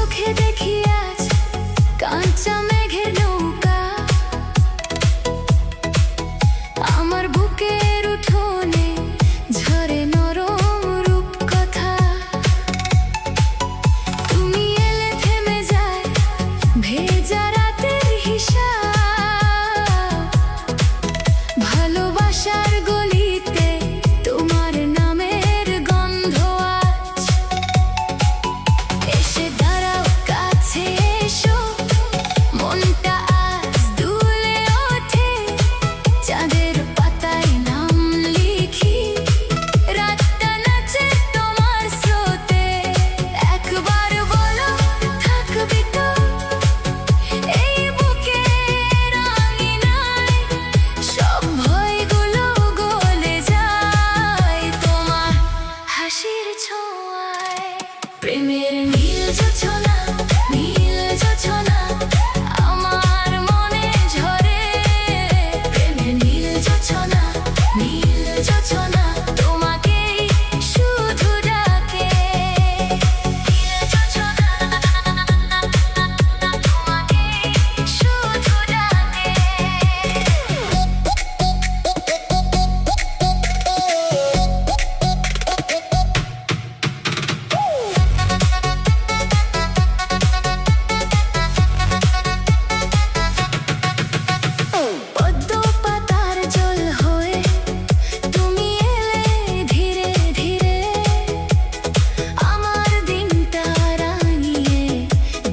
চোখে দেখি আজ কাঁচা মেঘের নৌকা, আমার বুকের উঠোনে ঝরে নরম রূপকথা। তুমি এলে থেমে যায় ভেজা রাতের হিসাব, ভালোবাসার গলিতে তোমার নামের গন্ধ আজ। এসে দাঁড়াও, কাছে এসো, মনটা আজ দুলে ওঠে। চাঁদের পাতায় নাম লিখি, রাতটা নাচে তোমার স্রোতে। একবার বলো থাকবি তো এই বুকের আঙিনায়, সব ভয়গুলো গলে যায় তোমার হাসির ছোঁয়ায়। প্রেমের নীল জোছনা, নীল জোছনা আমার মনে ঝরে। প্রেমের নীল জোছনা, নীল জোছনা তোমাকেই শুধু ডাকে। নীল জোছনা তোমাকেই শুধু ডাকে। পদ্ম পাতার জল হয়ে তুমি এলে ধীরে ধীরে, আমার দিনটা রাঙিয়ে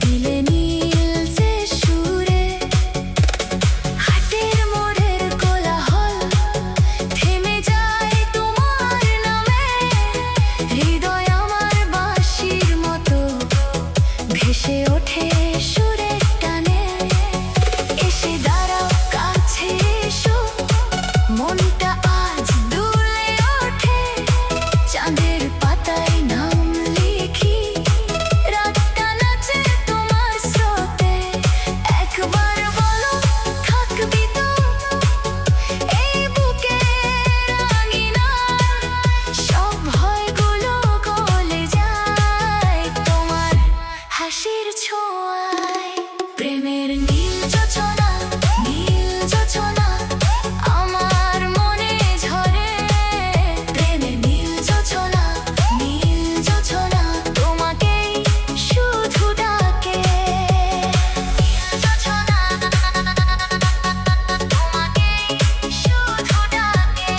দিলে নীলচে সুরে। হাটের মোড়ের কোলাহল থেমে যায় তোমার নামে, হৃদয় আমার বাঁশির মতো ভেসে ওঠে সুরের টানে। এসে দাঁড়াও, কাছে এসো, মনটা আজ দুলে ওঠে। চাঁদের পাতায় নাম লিখি, রাতটা নাচে তোমার স্রোতে। একবার বলো থাকবি তো এই বুকের আঙিনায়, সব ভয়গুলো গলে যায় তোমার হাসির ছোঁয়ায়। প্রেমের নীল জোছনা, নীল জোছনা আমার মনে ঝরে। প্রেমের নীল জোছনা, নীল জোছনা তোমাকেই শুধু ডাকে। নীল জোছনা তোমাকেই শুধু ডাকে।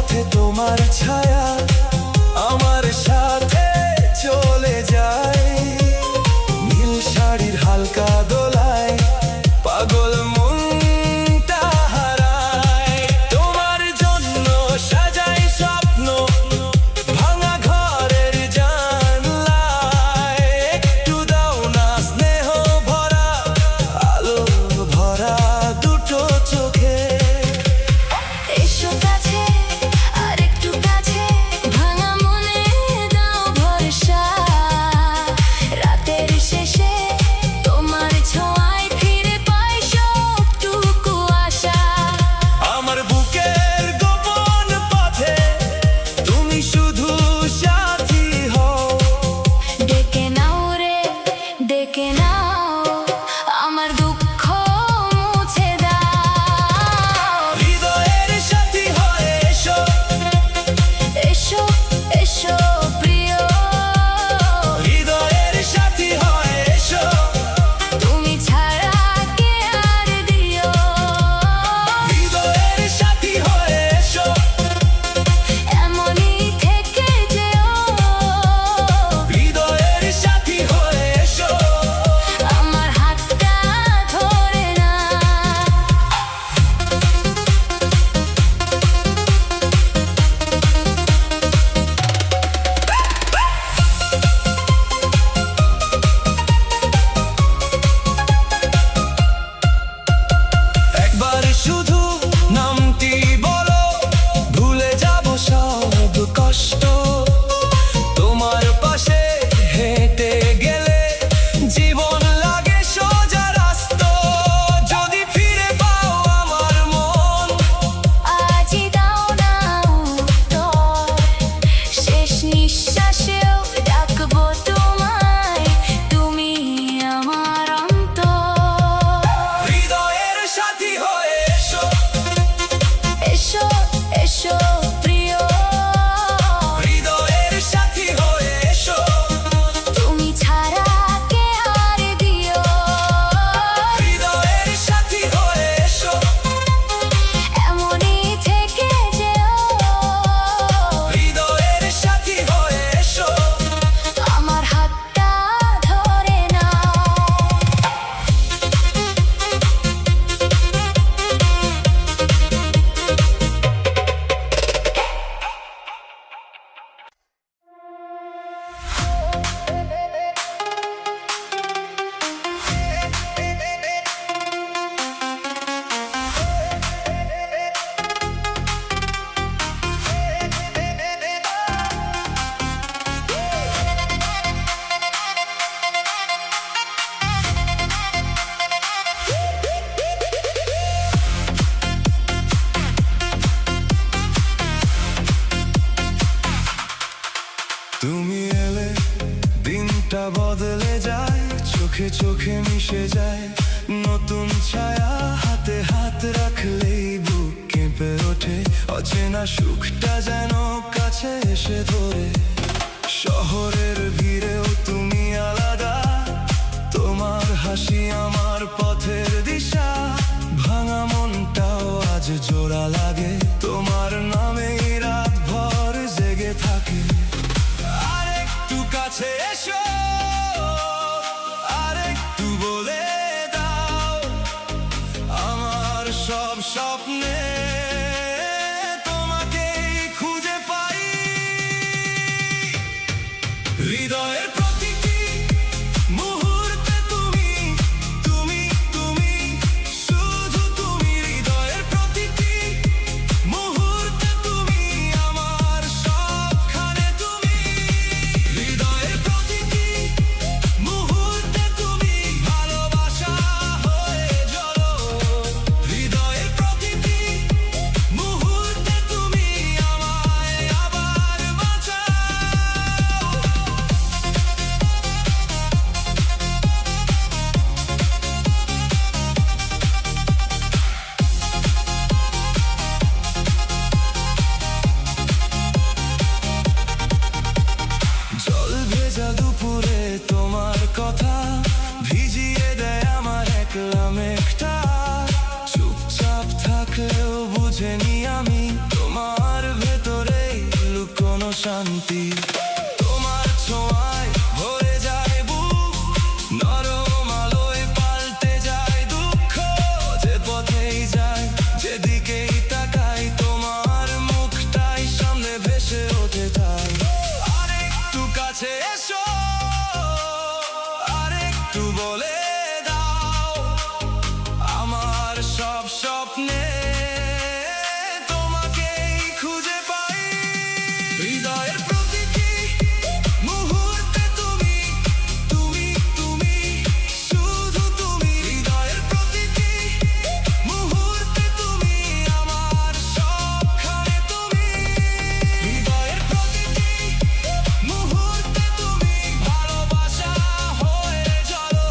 পথে তোমার ছায়া আমার সাথে চলে যায়। নীল শাড়ির হালকা দোলায় পাগল মনটা হারায়। তোমার জন্য সাজাই স্বপ্ন ভাঙা ঘরের জানলায়। একটু দাও না স্নেহ ভরা আলো ভরা দুটো চোখে। এসো কাছে আর একটু কাছে, ভাঙা মনে দাও ভরসা। রাতের শেষে তোমার ছোঁয়ায় ফিরে পাই সবটুকু আশা। আমার বুকের গোপন পথে তুমি শুধু সাথী হও। ডেকে নাও রে ডেকে নাও, আমার দুঃখ মুছে দাও। হৃদয়ের সাথী হয়ে এসো, এসো এসো প্রিয়, হৃদয়ের সাথী হয়ে এসো। তুমি ছাড়া কে আর দিও। হৃদয়ের সাথী হয়ে এসো, এমনই থেকে যেও, হৃদয়ের সাথী হয়ে এসো। আমার হাতটা ধরে না। একবার শুধু নামটি বলো, ভুলে যাব সব কষ্ট। তোমার পাশে হেঁটে গেলে জীবন লাগে সোজা রাস্তা। যদি ফিরে পাও আমার মন, আজই দাও না উত্তর, শেষ নিঃশ্বাসেও ডাকবো তোমায়, তুমি আমার অন্তর। হৃদয়ের সাথী হয়ে এসো, এসো এসো প্রিয়, হৃদয়ের সাথী হয়ে এসো। তুমি ছাড়া কে আর দিও। হৃদয়ের সাথী হয়ে এসো, এমনই থেকে যেও, হৃদয়ের সাথী হয়ে এসো। আমার হাতটা ধরে নাও। তুমি এলে দিনটা বদলে যায়, চোখে চোখে মিশে যায় নতুন ছায়া। হাতে হাত রাখলেই বুক কেঁপে ওঠে, অচেনা সুখটা যেন কাছে এসে ধরে। শহরের ভিড়েও তুমি আলাদা, তোমার হাসি আমার পথের দিশা। ভাঙা মনটাও আজ জোড়া লাগে, তোমার নামেই রাত ভর জেগে থাকে। আরেকটু কাছে এসো, আরেকটু বলে দাও আমার সব স্বপ্নে তোমাকেই খুঁজে পাই। হৃদয়ের একটু বলে দাও আমার সব স্বপ্নে তোমাকেই খুঁজে পাই হৃদয়ের প্রতিটি মুহূর্তে তুমি তুমি তুমি শুধু তুমি হৃদয়ের প্রতিটি মুহূর্তে তুমি আমার সবখানে তুমি হৃদয়ের প্রতিটি মুহূর্তে তুমি ভালোবাসা হয়ে চলো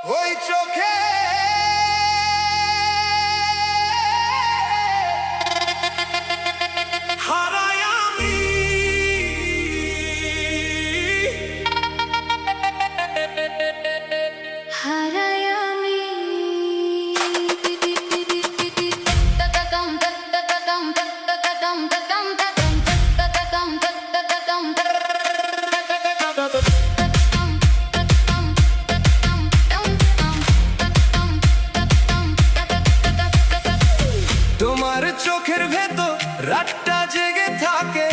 ওই চোখে হারাই আমি হারাই আমি তোমার চোখের ভেতর রাতটা জেগে থাকে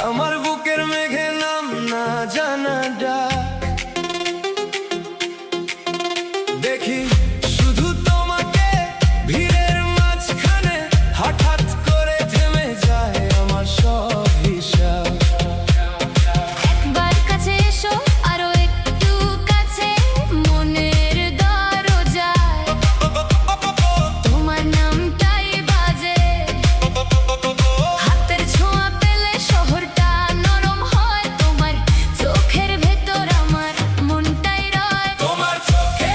আমার বুকের মেঘে নাম না জানা ডাক দেখি শুধু তোমাকে ভিড়ের মাঝখানে হঠাৎ করে থেমে যায় আমার সব হিসাব একবার কাছে এসো আরো একটু কাছে মনের দরজায় তোমার নামটাই বাজে হাতের ছোঁয়া পেলে শহরটা নরম হয় তোমার চোখের ভেতর আমার মনটাই রয় তোমার চোখে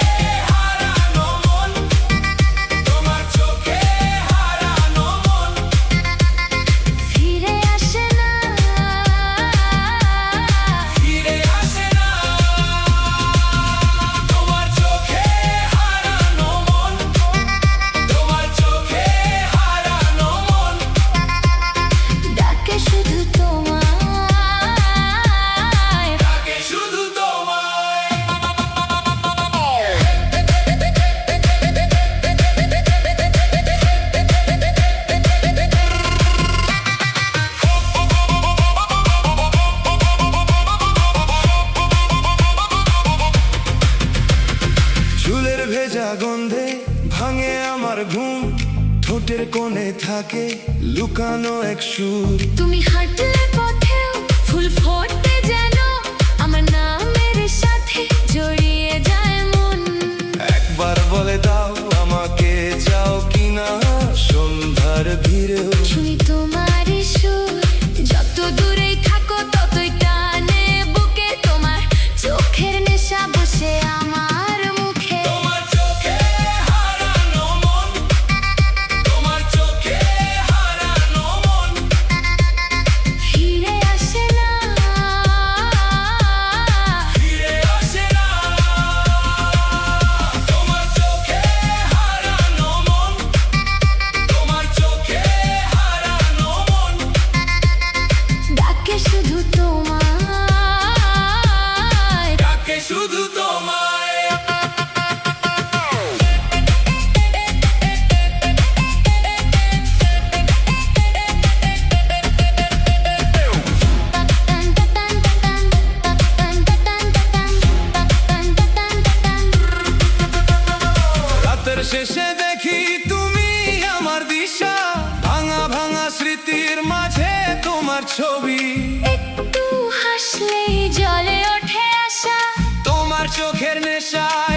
হারানো মন তোমার চোখে হারানো মন ফিরে আসে না ফিরে আসে না তোমার চোখে হারানো মন তোমার চোখে হারানো মন ডাকে শুধু তোমায় ডাকে শুধু তোমায় চুলের ভেজা গন্ধে ভাঙে আমার ঘুম ঠোঁটের কোণে থাকে লুকানো এক সুর তুমি হাঁটলে পথেও ফুল ফোটে যেন আমার নামের সাথে জড়িয়ে যায় মন একবার বলে দাও আমাকে চাও কিনা সন্ধ্যার ভিড়েও শুনি তোমার সুর যত দূরেই থাকো ততই টানে বুকে তোমার চোখের নেশা বসে আমার মুখে তোমার চোখে হারানো মন তোমার চোখে হারানো মন ফিরে আসে না ফিরে আসে না তোমার চোখে হারানো মন তোমার চোখে হারানো মন ডাকে শুধু তোমায় ডাকে শুধু তোমায় রাতের শেষে দেখি তুমি আমার দিশা ভাঙা ভাঙা স্মৃতির মাঝে তোমার ছবি একটু হাসলেই জলে ওঠে আশা তোমার চোখের নেশায়